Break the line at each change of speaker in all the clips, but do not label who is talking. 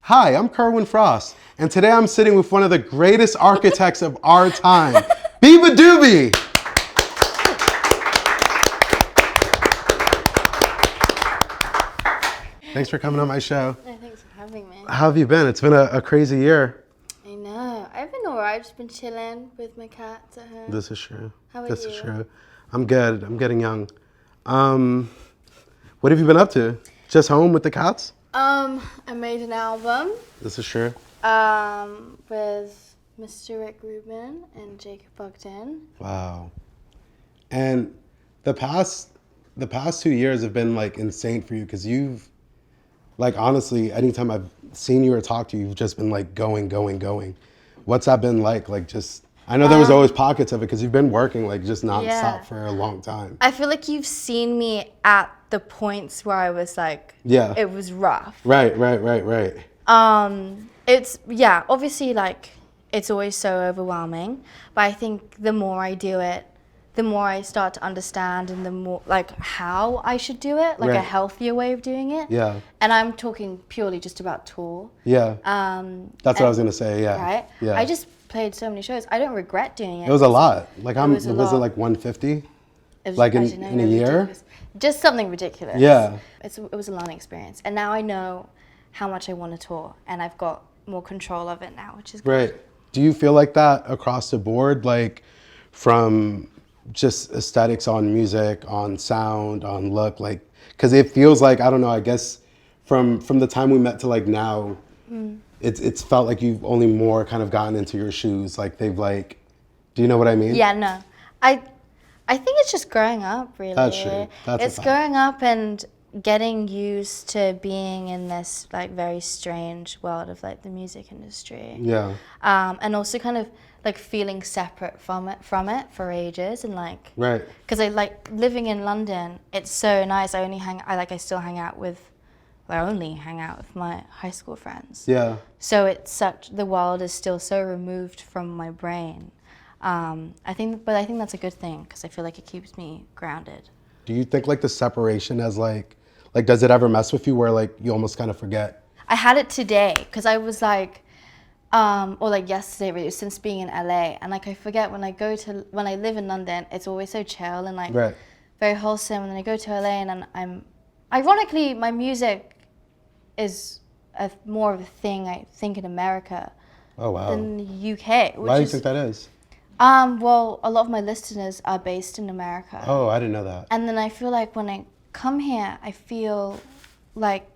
Hi, I'm Kerwin Frost, and today I'm sitting with one of the greatest architects of our time, Beabadoobee. Thanks for coming on my show.
No, thanks for having me.
How have you been? It's been a crazy year.
I know. I've been alright. I've just been chilling with my cats at home.
This is true.
How are
This
you?
is true. I'm good. I'm getting young. What have you been up to? Just home with the cats?
I made an album
This is true.
with Mr. Rick Rubin and Jacob Bogdan.
Wow. And the past 2 years have been like insane for you because you've, like, honestly, anytime I've seen you or talked to you, you've just been like going. What's that been like? Like, just, I know there was always pockets of it because you've been working like just nonstop
Yeah.
for a long time.
I feel like you've seen me at the points where I was like,
Yeah.
it was rough.
Right.
It's, yeah, obviously, like, it's always so overwhelming, but I think the more I do it, the more I start to understand and the more, like, how I should do it, like
Right.
a healthier way of doing it.
Yeah.
And I'm talking purely just about tour.
Yeah. That's what I was gonna say. Yeah.
Right?
Yeah.
I just played so many shows. I don't regret doing it.
It was a lot. Like,
was a
was it
lot.
like 150?
It was,
like
I
in
don't know,
a year?
ridiculous. Just something ridiculous.
Yeah.
It was a learning experience. And now I know how much I want to tour. And I've got more control of it now, which is good.
Right. Do you feel like that across the board, like from just aesthetics on music, on sound, on look, like, because it feels like, I don't know, I guess from the time we met to like now, it's felt like you've only more kind of gotten into your shoes. Like they've like, do you know what I mean?
Yeah, no. I think it's just growing up, really.
That's true. That's a
it's
fact.
growing up and getting used to being in this like very strange world of like the music industry.
Yeah.
And also kind of like feeling separate from it for ages and like
Right.
because I like living in London. It's so nice. I still hang out with my high school friends.
Yeah.
So the world is still so removed from my brain. I think that's a good thing because I feel like it keeps me grounded.
Do you think like the separation as like does it ever mess with you where like you almost kind of forget?
I had it today because I was like, or like yesterday, really, since being in LA, and like I forget when I live in London, it's always so chill and like
Right.
very wholesome. And then I go to LA and I'm ironically my music is more of a thing I think in America
Oh, wow.
than the UK.
Why do you think that is?
Well, a lot of my listeners are based in America.
Oh, I didn't know that.
And then I feel like when I come here, I feel like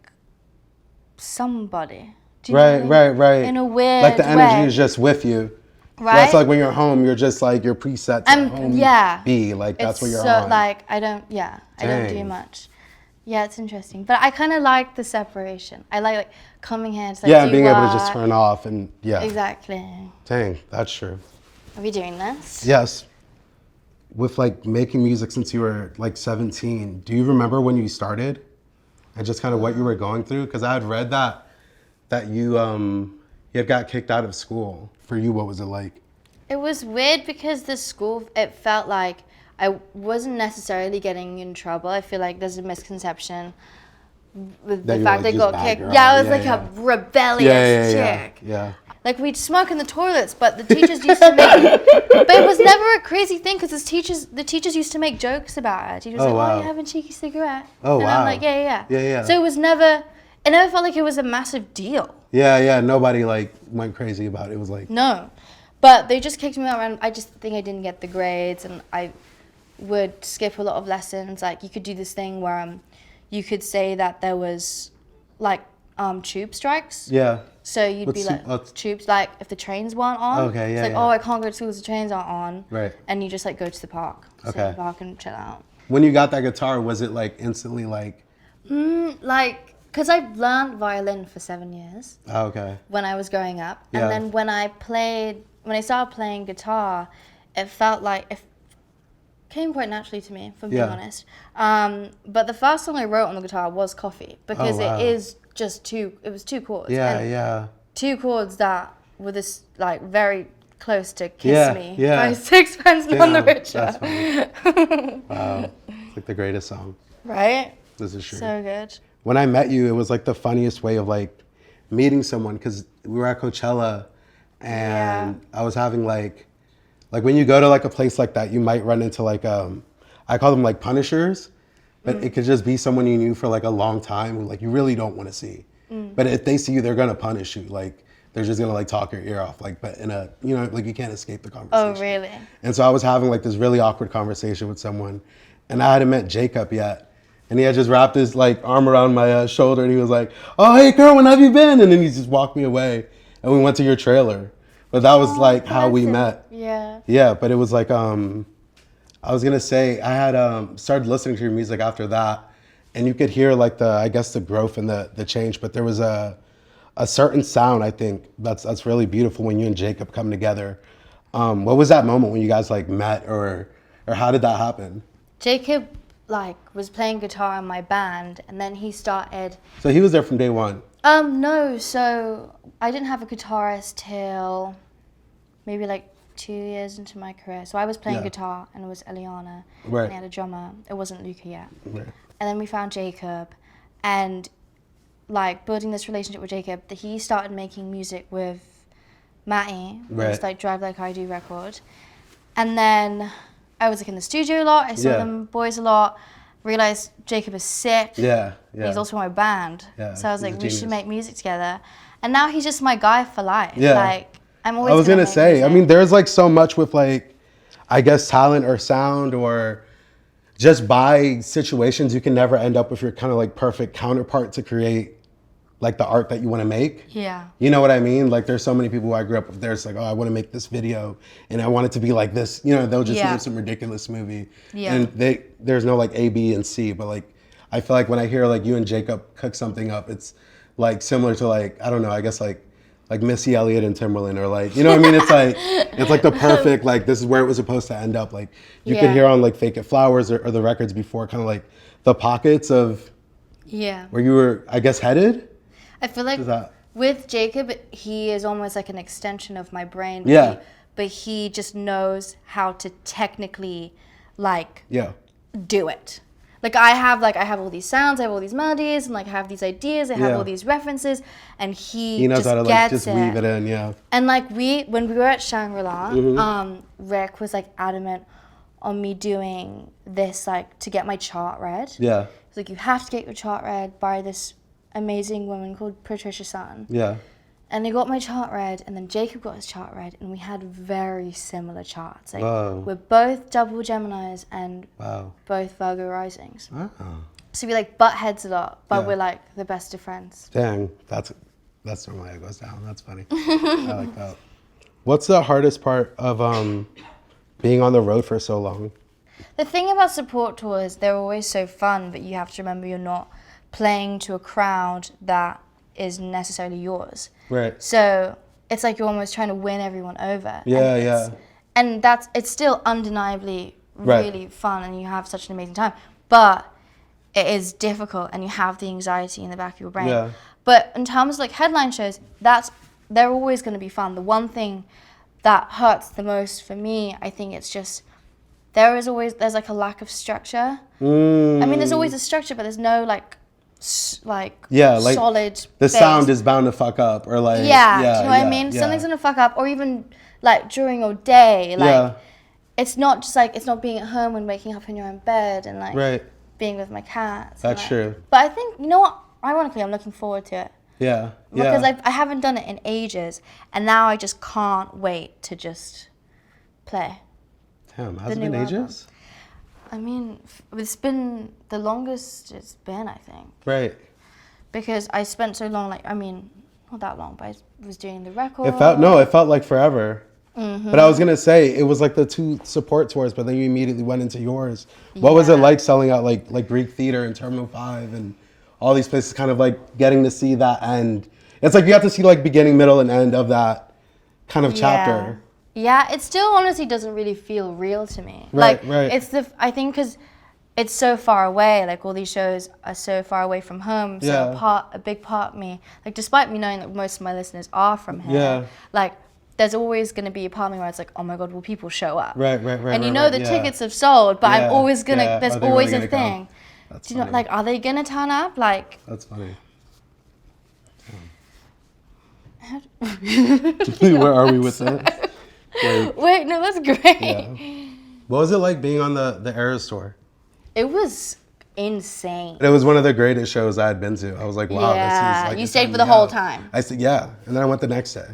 somebody. Do you know what I mean?
Right.
In a weird
like the energy
way.
is just with you.
Right?
That's like when you're home, you're just like you're preset to home
yeah.
be. Like that's
it's
what you're
so,
on.
like I don't do
Dang.
much. Yeah, it's interesting. But I kind of like the separation. I like coming here and like,
yeah, and being able to just turn off and yeah.
Exactly.
Dang, that's true.
Are we doing this?
Yes. With like making music since you were like 17, do you remember when you started and just kind of what you were going through? Because I had read that you had got kicked out of school. For you, what was it like?
It was weird because the school, it felt like I wasn't necessarily getting in trouble. I feel like there's a misconception with
That
the
you
fact
were, like,
they
this
got
bad
kicked.
girl.
Yeah, I was
Yeah,
like
yeah.
a rebellious chick.
Yeah.
Like we'd smoke in the toilets, but the teachers used to make. But it was never a crazy thing because the teachers used to make jokes about it. Teachers
Oh,
like,
wow.
"Oh, you having a cheeky cigarette?"
Oh,
and
wow.
I'm like, yeah.
Yeah.
So it never felt like it was a massive deal.
Yeah. Nobody like went crazy about it. It was like,
No, but they just kicked me out, and I just think I didn't get the grades, and I would skip a lot of lessons. Like you could do this thing where you could say that there was like tube strikes.
yeah.
So you'd
What's
be like
what's-
tubes, like if the trains weren't on.
Okay, yeah,
It's like,
yeah.
oh, I can't go to school because the trains aren't on.
Right.
And you just like go to the park. Sit
Okay.
in the park and chill out.
When you got that guitar, was it like instantly like,
Like, because I've learned violin for 7 years
oh, okay.
when I was growing up.
Yeah.
And then when I started playing guitar, it felt like it came quite naturally to me, if I'm being
Yeah.
honest. But the first song I wrote on the guitar was Coffee because
Oh, wow.
it is just it was two chords.
Yeah,
And
yeah.
two chords that were this like very close to Kiss
Yeah,
Me
yeah.
by Sixpence None the
Damn,
Richer.
that's funny. Wow. It's like the greatest song.
Right?
This is true.
So good.
When I met you, it was like the funniest way of like meeting someone because we were at Coachella, and I was having like when you go to like a place like that, you might run into like I call them like punishers, but it could just be someone you knew for like a long time who like you really don't want to see. But if they see you, they're gonna punish you. Like they're just gonna like talk your ear off. Like, but in a like you can't escape the conversation.
Oh, really?
And so I was having like this really awkward conversation with someone, and I hadn't met Jacob yet, and he had just wrapped his like arm around my shoulder, and he was like, "Oh, hey, Kerwin, how have you been?" And then he just walked me away, and we went to your trailer. But that was like how we met.
Yeah.
Yeah, but it was like I was gonna say I had started listening to your music after that, and you could hear like the growth and the change. But there was a certain sound I think that's really beautiful when you and Jacob come together. What was that moment when you guys like met, or how did that happen?
Jacob like was playing guitar in my band, and then he started.
So he was there from day one.
No, so I didn't have a guitarist till maybe like 2 years into my career. So I was playing guitar, and it was Eliana,
Right.
and he had a drummer. It wasn't Luca yet.
Right.
And then we found Jacob, and like building this relationship with Jacob, that he started making music with Matty,
Right.
it was like Drive Like I Do record. And then I was like in the studio a lot, I saw them boys a lot, realized Jacob is sick.
Yeah.
He's also in my band.
Yeah,
So I was
he's a
like, we should
genius.
make music together. And now he's just my guy for life.
Yeah.
Like, I'm always
I was gonna
make
say,
music.
I mean, there's like so much with like, I guess talent or sound or just by situations, you can never end up with your kind of like perfect counterpart to create like the art that you want to make.
Yeah.
You know what I mean? Like there's so many people who I grew up with, there's like, oh, I want to make this video and I want it to be like this. You know, they'll just name some ridiculous movie.
Yeah.
And there's no like A, B, and C, but like, I feel like when I hear like you and Jacob cook something up, it's like similar to like, I don't know, I guess like Missy Elliott and Timberland, or like, you know what I mean? It's like the perfect, like this is where it was supposed to end up. Like you could hear on like Fake It Flowers or the records before, kind of like the pockets of where you were, I guess, headed.
I feel like with Jacob, he is almost like an extension of my brain. But he just knows how to technically like do it. Like I have all these sounds, I have all these melodies, and like I have these ideas, I have all these references, and he knows how to like
just weave it in,
And like when we were at Shangri-La, Rick was like adamant on me doing this like to get my chart read.
Yeah.
He's like, you have to get your chart read by this amazing woman called Patricia Sutton.
Yeah.
And they got my chart read, and then Jacob got his chart read, and we had very similar charts. Like, we're both double Geminis and both Virgo risings.
Oh.
So we like butt heads a lot, but we're like the best of friends.
Dang, that's normally how it goes down. That's funny. I like that. What's the hardest part of being on the road for so long?
The thing about support tours, they're always so fun, but you have to remember you're not playing to a crowd that is necessarily yours.
Right.
So it's like you're almost trying to win everyone over.
And
it's still undeniably really fun, and you have such an amazing time. But it is difficult, and you have the anxiety in the back of your brain.
Yeah.
But in terms of like headline shows, they're always going to be fun. The one thing that hurts the most for me, I think it's just there's like a lack of structure. I mean, there's always a structure, but there's no like solid
the
base.
sound is bound to fuck up, or like
do you know what I mean? Something's gonna fuck up, or even like during your day, like it's not just like it's not being at home and waking up in your own bed and like being with my cats.
That's true.
But I think, you know what, ironically I'm looking forward to it. Because I haven't done it in ages, and now I just can't wait to just play.
Damn, has it been ages?
I mean, it's been the longest it's been, I think.
Right.
Because I spent so long, like, I mean, not that long, but I was doing the record.
It felt like forever. But I was gonna say, it was like the 2 support tours, but then you immediately went into yours. What was it like selling out like Greek Theater and Terminal 5 and all these places, kind of like getting to see that end? It's like you have to see like beginning, middle, and end of that kind of chapter.
Yeah, it still honestly doesn't really feel real to me.
Right.
I think because it's so far away, like all these shows are so far away from home, so a big part of me, like despite me knowing that most of my listeners are from here, like there's always going to be a part of me where it's like, oh my God, will people show up?
Right.
And you know the tickets have sold, but I'm always going to, there's always a thing.
That's
Do you know, like, are they going to turn up? Like,
that's funny. Where are we with this? Like,
Wait, no, that's great.
yeah. What was it like being on the Eras tour?
It was insane.
It was one of the greatest shows I had been to. I was like, wow, this is
Yeah,
like...
you
it's
stayed for
time
the whole
out.
time.
I said, yeah. And then I went the next day.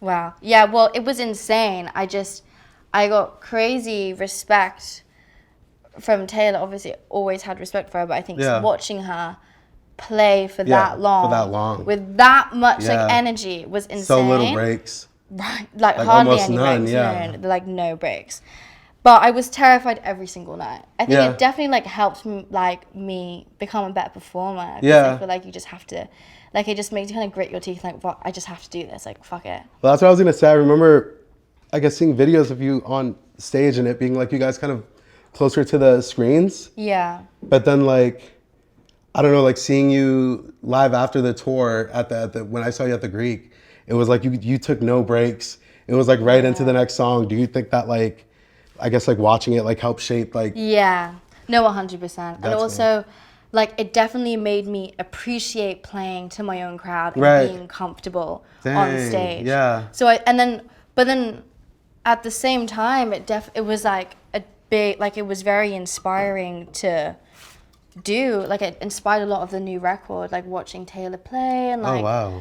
Wow. Yeah, well, it was insane. I got crazy respect from Taylor. Obviously, always had respect for her, but I think
Yeah.
watching her play for
Yeah,
that long,
for that long.
with that much
Yeah.
like energy was insane.
So little breaks.
Right, like hardly
almost
any
none,
breaks.
yeah.
No, like no breaks. But I was terrified every single night. I think
Yeah.
it definitely like helped me become a better performer. 'Cause
Yeah.
I feel like you just have to, like it just makes you kind of grit your teeth. Like, what? I just have to do this. Like, fuck it.
Well, that's what I was going to say. I remember, I guess, seeing videos of you on stage and it being like you guys kind of closer to the screens.
Yeah.
But then, like, I don't know, like seeing you live after the tour at the when I saw you at the Greek, it was like you took no breaks. It was like right into the next song. Do you think that, like, I guess, like watching it like helped shape like...
Yeah. No, 100%. And
That's
also, like, it definitely made me appreciate playing to my own crowd and
Right.
being comfortable on
Dang,
stage.
yeah.
So but then at the same time, it was like a big, like it was very inspiring to do. Like it inspired a lot of the new record, like watching Taylor play and like
Oh, wow.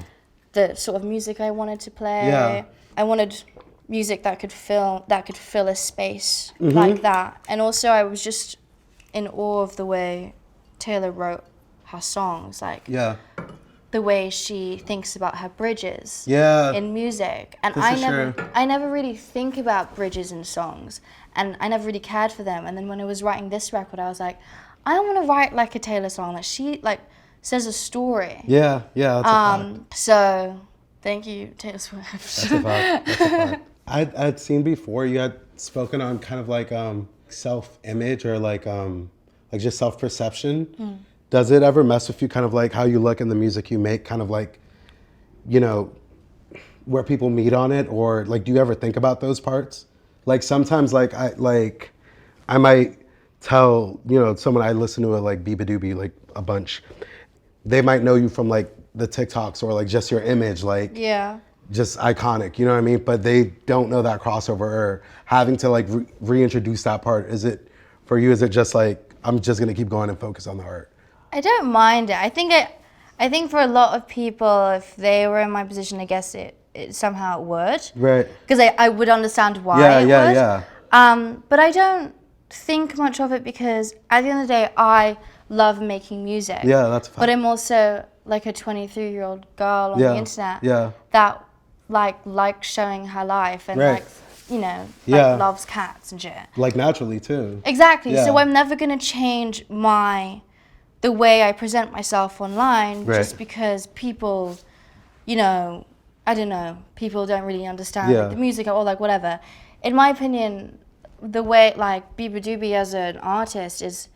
the sort of music I wanted to play.
Yeah.
I wanted music that could fill a space
Mm-hmm.
like that. And also I was just in awe of the way Taylor wrote her songs, like
Yeah.
the way she thinks about her bridges
Yeah.
in music. And
This is true.
I never really think about bridges in songs, and I never really cared for them. And then when I was writing this record, I was like, I want to write like a Taylor song that she like says a story.
Yeah. Yeah. That's a fact.
So thank you, Taylor Swift.
That's a fact. That's a fact. I'd seen before you had spoken on kind of like self-image or like just self-perception. Does it ever mess with you, kind of like how you look in the music you make, kind of like, you know, where people meet on it, or like, do you ever think about those parts? Like sometimes, I might tell, you know, someone I listen to like Beabadoobee like a bunch, they might know you from like the TikToks or like just your image, like
Yeah.
just iconic, you know what I mean? But they don't know that crossover or having to like reintroduce that part. Is it for you? Is it just like I'm just gonna keep going and focus on the art?
I don't mind it. I think for a lot of people, if they were in my position, I guess it somehow would.
Right.
Because I would understand why
Yeah,
it
yeah,
would.
yeah.
But I don't think much of it because at the end of the day, I love making music.
Yeah, that's a fact.
But I'm also like a 23-year-old girl on
Yeah,
the internet
yeah.
that likes showing her life and
Right.
like, you know,
Yeah.
like loves cats and shit.
Like naturally too.
Exactly.
Yeah.
So I'm never gonna change the way I present myself online
Right.
just because people, you know, I don't know, people don't really understand
Yeah.
like, the music or like whatever. In my opinion, the way like Beabadoobee as an artist is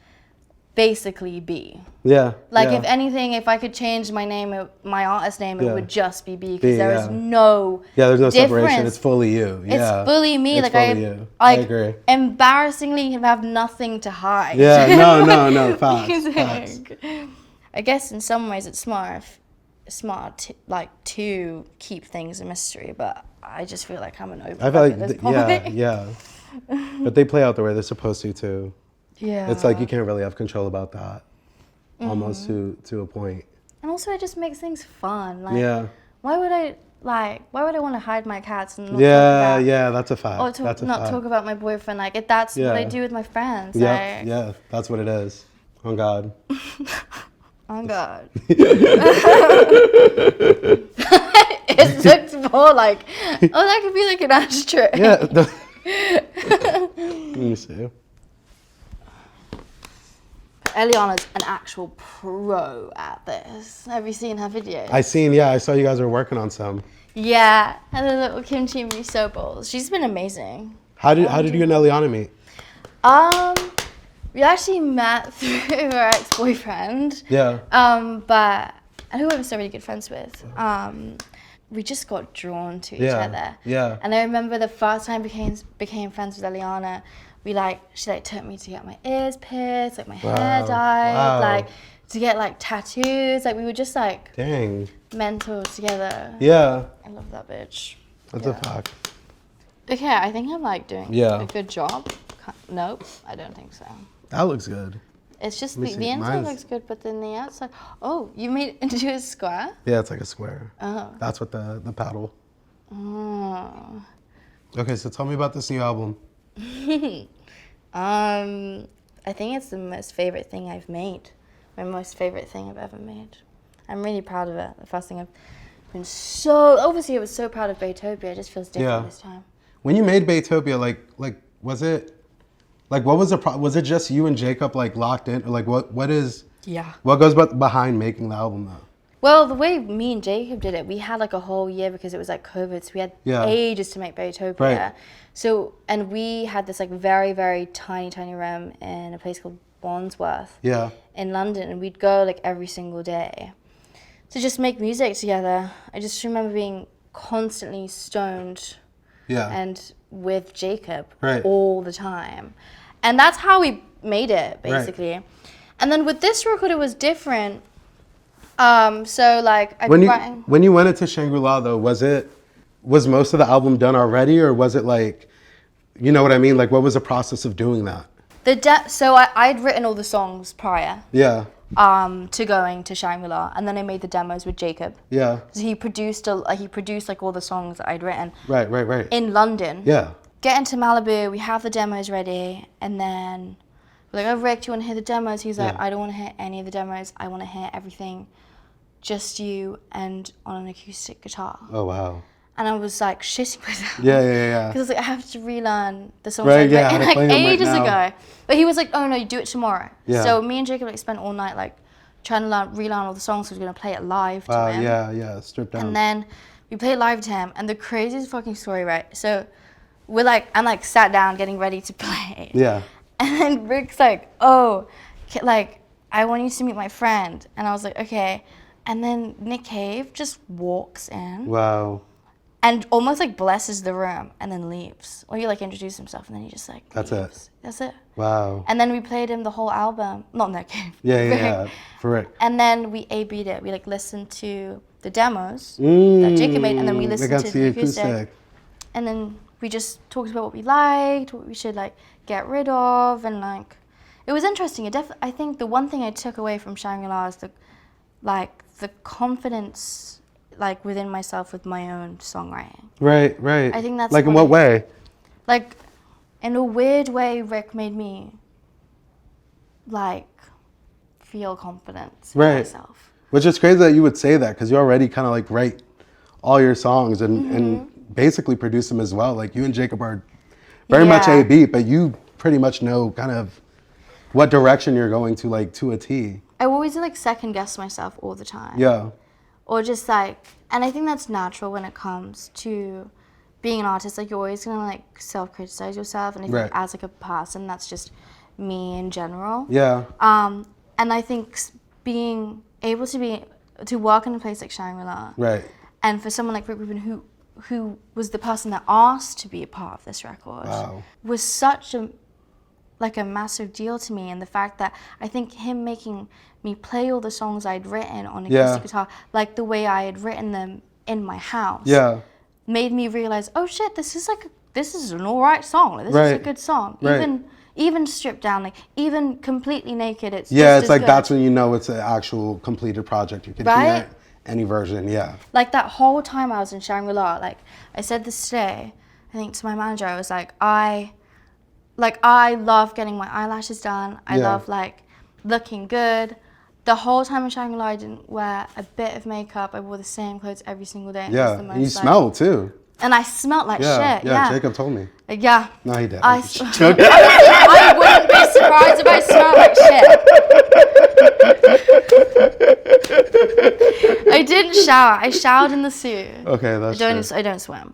basically B.
Yeah.
Like
yeah.
if anything, if I could change my name, my artist name,
Yeah.
it would just be B
B,
because there is
yeah.
no
There's no separation.
difference.
It's fully you. Yeah.
It's fully me.
It's
like
fully you.
I
agree.
embarrassingly have nothing to hide.
Yeah. No. Facts. Facts.
I guess in some ways it's smart to keep things a mystery, but I just feel like I'm an open
I feel
book
like
at this point.
yeah. But they play out the way they're supposed to too.
Yeah.
It's like you can't really have control about that.
Mm-hmm.
Almost to a point.
And also it just makes things fun. Like
Yeah.
why would I want to hide my cats and not
Yeah,
talk about,
yeah, that's a fact.
or
That's a
not
fact.
talk about my boyfriend? Like that's
Yeah.
what I do with my friends.
Yeah,
Like,
yeah, that's what it is. On God.
oh God. It looks more like, oh, that could be like an ashtray.
Yeah. Let me see.
Eliana's an actual pro at this. Have you seen her videos?
I saw you guys were working on some.
Yeah, and the little kimchi miso bowls. She's been amazing.
How did you and Eliana meet?
We actually met through her ex-boyfriend.
Yeah.
But and who I'm still really good friends with. We just got drawn to each other.
Yeah.
And I remember the first time became friends with Eliana. She took me to get my ears pierced, like my hair dyed,
Wow.
like to get like tattoos. Like we were just like
Dang.
mental together.
Yeah.
I love that bitch.
That's a fact.
Okay, I think I'm like doing a good job. Nope, I don't think so.
That looks good.
It's just the inside looks good, but then the outside. Oh, you made it into a square?
Yeah, it's like a square.
Oh.
That's what the paddle.
Oh.
Okay, so tell me about this new album.
I think it's the most favorite thing I've made. My most favorite thing I've ever made. I'm really proud of it. The first thing I've been obviously I was so proud of Beabadoobee. It just feels different this time.
When you made Beabadoobee, like was it, like what was the was it just you and Jacob like locked in, or like what goes behind making the album though?
Well, the way me and Jacob did it, we had like a whole year because it was like COVID, so we had ages to make Beabadoobee.
Right.
So, and we had this like very, very tiny room in a place called Wandsworth in London, and we'd go like every single day to just make music together. I just remember being constantly stoned and with Jacob all the time. And that's how we made it, basically. Right. And then with this record, it was different. So like
when you went into Shangri-La though, was most of the album done already, or was it like, you know what I mean? Like what was the process of doing that?
So I'd written all the songs prior.
Yeah.
To going to Shangri-La, and then I made the demos with Jacob.
Yeah.
So he produced like all the songs that I'd written.
Right.
In London.
Yeah.
Get into Malibu, we have the demos ready, and then we're like, oh Rick, do you want to hear the demos? He's like, I don't want to hear any of the demos. I want to hear everything, just you and on an acoustic guitar.
Oh wow.
And I was like shitting myself.
Yeah.
Because I was like, I have to relearn the songs I written like ages ago. But he was like, oh no, you do it tomorrow. Yeah. So me and Jacob like spent all night like trying to relearn all the songs, so we were gonna play it live to him.
Yeah, stripped down.
And then we played it live to him, and the craziest fucking story, right? So I'm like sat down getting ready to play.
Yeah.
And then Rick's like, oh, like I want you to meet my friend. And I was like, okay. And then Nick Cave just walks in.
Wow.
And almost like blesses the room and then leaves. Or he like introduced himself and then he just like leaves. That's it.
Wow.
And then we played him the whole album. Not Nick Cave.
Yeah. For Rick.
And then we A-B'd it. We like listened to the demos that Jacob made, and then we listened to the acoustic. And then we just talked about what we liked, what we should like get rid of, and like it was interesting. I think the one thing I took away from Shangri-La is the confidence like within myself with my own songwriting. Right. I think that's
like in what way?
Like in a weird way, Rick made me like feel confident in myself.
Which is crazy that you would say that, because you already kind of like write all your songs and basically produce them as well. Like you and Jacob are very much A beat, but you pretty much know kind of what direction you're going to, like to a T.
I always like second guess myself all the time.
Yeah.
Or just like, and I think that's natural when it comes to being an artist. Like you're always gonna like self-criticize yourself, and I think as like a person, that's just me in general.
Yeah.
And I think being able to work in a place like Shangri-La, and for someone like Rick Rubin who was the person that asked to be a part of this record, was such a massive deal to me. And the fact that I think him making me play all the songs I'd written on acoustic guitar, like the way I had written them in my house, made me realize, oh shit, this is an all right song. Like, this is a good song. Even stripped down, like even completely naked, it's
it's like good. That's when you know it's an actual completed project. You can hear any version,
Like that whole time I was in Shangri-La, like I said this today, I think to my manager, I was like, I love getting my eyelashes done. I love like looking good. The whole time in Shangri-La, I didn't wear a bit of makeup. I wore the same clothes every single day.
Yeah, and you smelled too.
And I smelled like shit. Yeah,
Jacob told me.
Yeah.
No, he did.
I wouldn't be surprised if I smelled like shit. I didn't shower. I showered in the suit.
Okay, that's true.
I don't swim.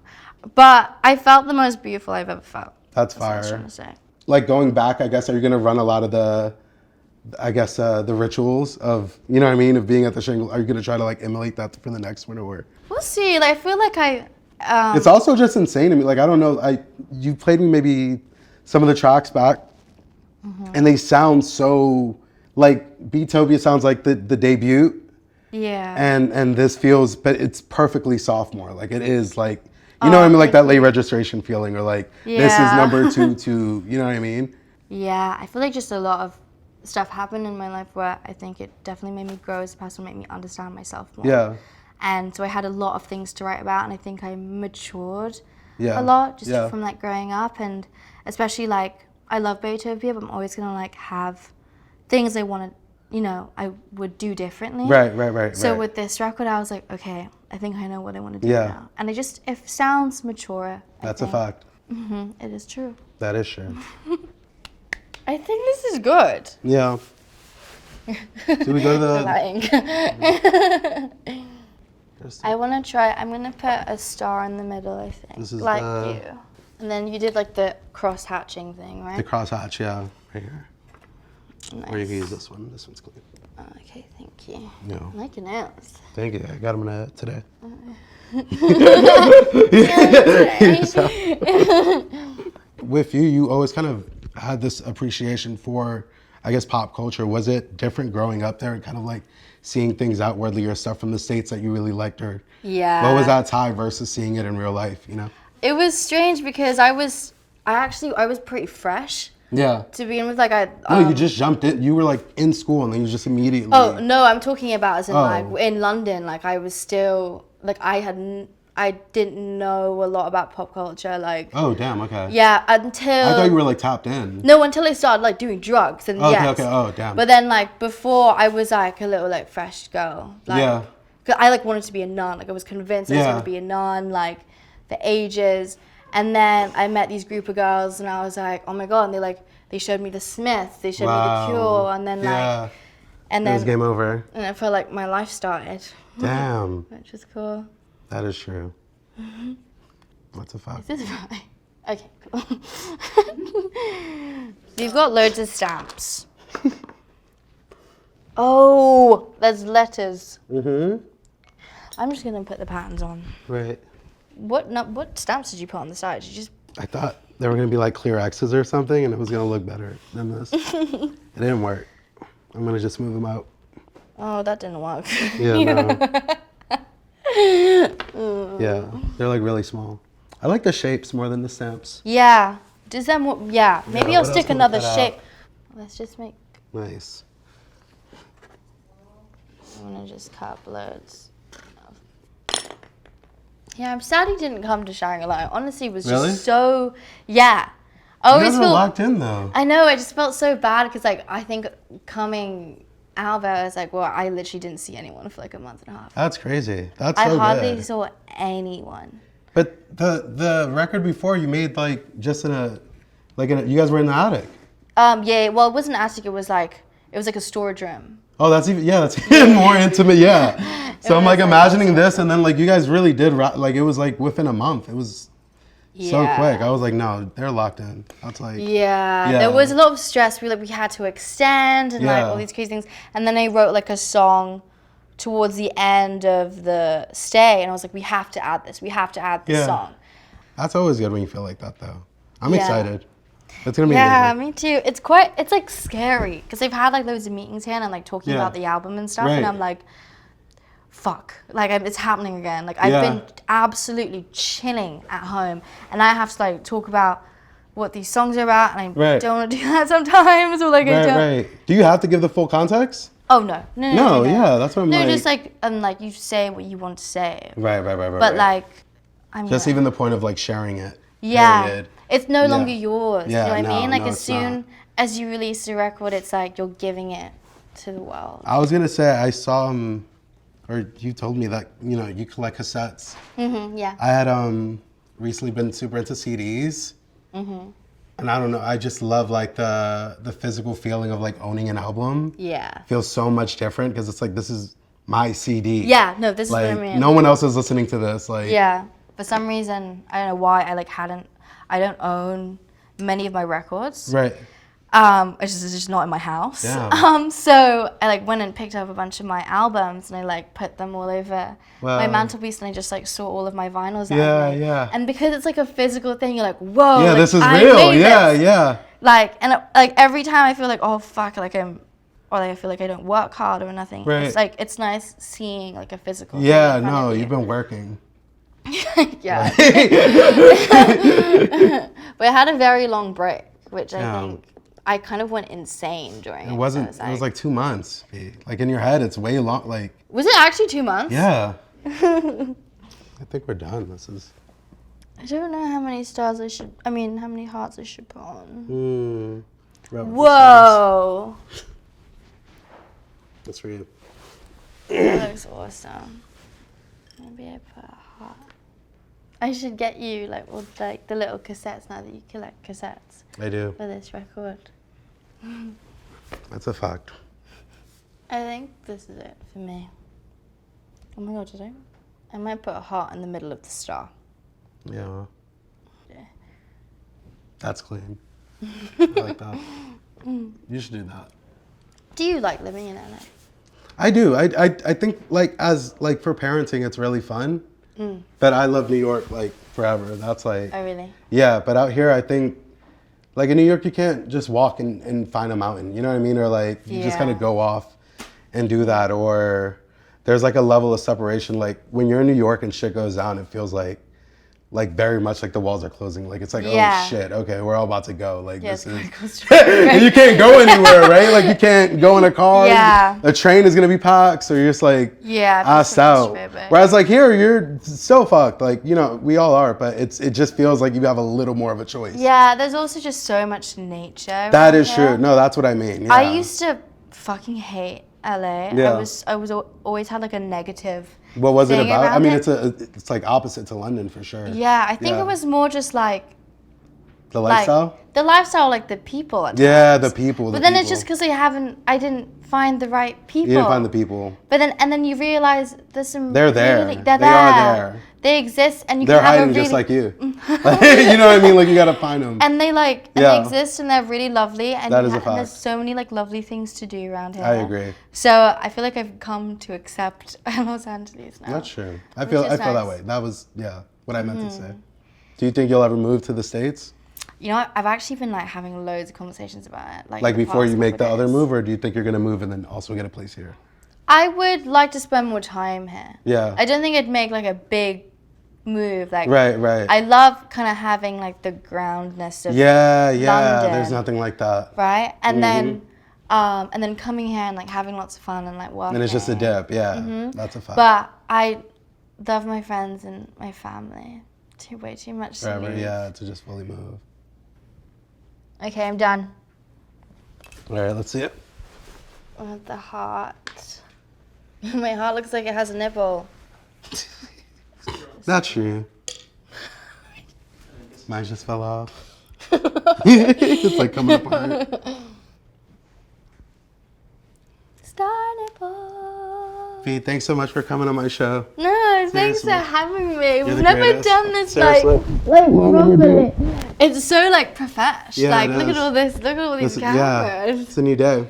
But I felt the most beautiful I've ever felt.
That's fire.
What I was trying to say.
Like going back, I guess, are you going to run a lot of the rituals of, you know what I mean, of being at the Shangri-La? Are you going to try to like emulate that for the next one, or?
We'll see. Like, I feel like
it's also just insane to me. Like, I don't know. You played me maybe some of the tracks back, and they sound so like Beatopia sounds like the debut,
Yeah.
and this feels, but it's perfectly sophomore. Like it is like, you know what I mean, like that late registration feeling, or like this is
Yeah.
number 2, you know what I mean?
Yeah, I feel like just a lot of stuff happened in my life where I think it definitely made me grow as a person, made me understand myself more.
Yeah.
And so I had a lot of things to write about, and I think I matured
Yeah.
a lot just
Yeah.
from like growing up, and especially like I love Beethoven, but I'm always gonna like have things I want to, you know, I would do differently.
Right.
So with this record, I was like, okay, I think I know what I want to do
Yeah.
now, and it sounds mature.
That's a fact.
It is true.
That is true.
I think this is good.
Yeah. Do we go to the?
Lying. I want to try. I'm gonna put a star in the middle. I think.
This is
like
the-
you. And then you did like the cross hatching thing, right?
The crosshatch, yeah, right here.
Nice.
Or you can use this one. This one's clean.
Okay, thank you.
Yeah.
I like your nails.
Thank you. I got them today. With you, you always kind of had this appreciation for, I guess, pop culture. Was it different growing up there and kind of like seeing things outwardly or stuff from the States that you really liked? Or
Yeah.
what was that tie versus seeing it in real life, you know?
It was strange because I was pretty fresh
Yeah.
to begin with. Like
No, you just jumped in. You were like in school and then you just immediately.
Oh no, I'm talking about as in
Oh.
like in London. Like I was still like I didn't know a lot about pop culture. Like
Oh, damn, okay.
yeah, until
I thought you were like tapped in.
no, until I started like doing drugs and
Okay,
yes.
okay, oh, damn.
But then like before, I was like a little like fresh girl. Like,
Yeah.
'cause I like wanted to be a nun. Like I was convinced I was
Yeah.
going to be a nun. Like for ages. And then I met these group of girls, and I was like, oh my god! And they showed me the Smiths, they showed me the Cure, and then
Yeah.
like, and
It was
then
game over.
and I felt like my life started,
Damn.
which was cool.
That is true. What's a fact?
This is right. Okay, cool. You've got loads of stamps. Oh, there's letters.
Mm-hmm.
I'm just gonna put the patterns on.
Right.
What stamps did you put on the side? Did you just
I thought they were gonna be like clear X's or something, and it was gonna look better than this. It didn't work. I'm gonna just move them out.
Oh, that didn't work.
Yeah, no. Yeah, they're like really small. I like the shapes more than the stamps.
Yeah. Does that more? Yeah. Maybe
Yeah,
I'll
what
stick
else can we
another
cut out?
shape. Let's just make.
Nice.
I'm gonna just cut loads. Yeah, I'm sad he didn't come to Shangri-La. Honestly, it was just
Really?
so. Yeah. I
You
always
guys are
feel.
locked in though.
I know. I just felt so bad because like I think coming out there, I was like, well, I literally didn't see anyone for like a month and a half.
That's crazy. That's
I
so
hardly
good.
saw anyone.
But the record before you made like just in a you guys were in the attic.
Yeah. Well, it wasn't an attic. It was like a storage room.
Oh, that's even more intimate. Yeah. So I'm like imagining this, and then like you guys really did like it was like within a month. It was so
Yeah.
quick. I was like, no, they're locked in. That's like
Yeah,
Yeah.
there was a lot of stress. We had to extend and like
Yeah.
all these crazy things. And then I wrote like a song towards the end of the stay, and I was like, we have to add this. We have to add this
Yeah.
song.
That's always good when you feel like that, though. I'm
Yeah.
excited. It's gonna be
Yeah,
amazing.
me too. It's like scary because I've had like loads of meetings here and I'm like talking
Yeah.
about the album and stuff,
Right.
and I'm like, fuck, like it's happening again. Like
Yeah.
I've been absolutely chilling at home, and I have to like talk about what these songs are about, and I
Right.
don't want to do that sometimes, or like I
Right,
don't.
right. Do you have to give the full context?
Oh no.
No, yeah, that's what I'm
No,
like.
just like like you say what you want to say,
Right.
but
right.
like I'm
Just
gonna-
even the point of like sharing it.
yeah,
Period.
it's no
Yeah.
longer yours.
Yeah,
you know what
no,
I mean? Like
no,
as
it's
soon
not.
as you release a record, it's like you're giving it to the world.
I was gonna say I saw or you told me that you collect cassettes.
Yeah.
I had recently been super into CDs. And I don't know, I just love like the physical feeling of like owning an album.
Yeah.
Feels so much different because it's like this is my CD.
Yeah. No, this
Like
is what I mean.
no one else is listening to this. Like
Yeah. For some reason, I don't know why I don't own many of my records.
Right.
It's just not in my house.
Damn.
So I like went and picked up a bunch of my albums and I like put them all over my
Wow.
mantelpiece, and I just like saw all of my vinyls.
Yeah,
out of me.
yeah.
And because it's like a physical thing, you're like, whoa.
Yeah,
like,
this is
I
real.
made
Yeah,
this.
yeah.
Like, and like every time I feel like, oh fuck, like I'm or like I feel like I don't work hard or nothing.
Right.
It's like it's nice seeing like a physical.
Yeah,
thing in front
no,
of you.
you've been working.
Yeah. But I had a very long break, which I think I kind of went insane during.
It wasn't.
So
It was like 2 months. Like in your head, it's way long. Like.
Was it actually 2 months?
Yeah. I think we're done. This is.
I don't know how many stars I should. I mean, how many hearts I should put on. Whoa.
That's for you.
That looks awesome. Maybe I put a heart. I should get you like all like the little cassettes now that you collect cassettes
I do.
for this record.
That's a fact.
I think this is it for me. Oh my god, I might put a heart in the middle of the star.
Yeah.
Yeah.
That's clean. I like that. You should do that.
Do you like living in LA?
I do. I think like as like for parenting, it's really fun. But I love New York like forever. That's like.
Oh really?
Yeah, but out here, I think like in New York, you can't just walk and find a mountain. You know what I mean? Or like you just kind of go off and do that. Or there's like a level of separation. Like when you're in New York and shit goes down, it feels like very much like the walls are closing. Like it's like, oh shit, okay, we're all about to go. Like this is, you can't go anywhere, right? Like you can't go in a car.
Yeah.
The train is gonna be packed, so you're just like assed out. Whereas like here, you're still fucked. Like you know, we all are, but it just feels like you have a little more of a choice.
Yeah, there's also just so much nature.
That is true. No, that's what I mean. Yeah.
I used to fucking hate LA.
Yeah.
I was always had like a negative.
What was it about? I mean,
it.
it's like opposite to London for sure.
Yeah, I think it was more just like
the lifestyle.
The lifestyle, like the people. At
yeah,
times.
the people.
But then it's just because I didn't find the right people.
You didn't find the people.
But then you realize there's some.
They're there.
Really,
they are there.
They exist, and you
they're
can have
hiding
a really,
just like you. You know what I mean? Like you gotta find them.
And they they exist, and they're really lovely, and,
that is a fact.
And there's so many like lovely things to do around here.
I agree.
So I feel like I've come to accept Los Angeles now.
That's true. I feel that way. That was what I meant to say. Do you think you'll ever move to the States?
You know, I've actually been like having loads of conversations about it.
Like before you make the other move, or do you think you're gonna move and then also get a place here?
I would like to spend more time here.
Yeah.
I don't think it'd make like a big move. Like
right.
I love kind of having like the groundness of
London. There's nothing like that.
Right, and then coming here and like having lots of fun and like working.
And it's just a dip. Yeah, that's a fact.
But I love my friends and my family. Way too much.
Forever, to just fully move.
Okay, I'm done.
All right, let's see it.
The heart. My heart looks like it has a nipple.
Not true. Mine just fell off. It's like coming apart.
Star nipple.
Fee, thanks so much for coming on my show.
No, thanks for having me. We've never
greatest.
done this
Seriously.
like properly. It's so like profesh.
Yeah,
like look at all this. Look at all these cameras.
Yeah, it's a new day.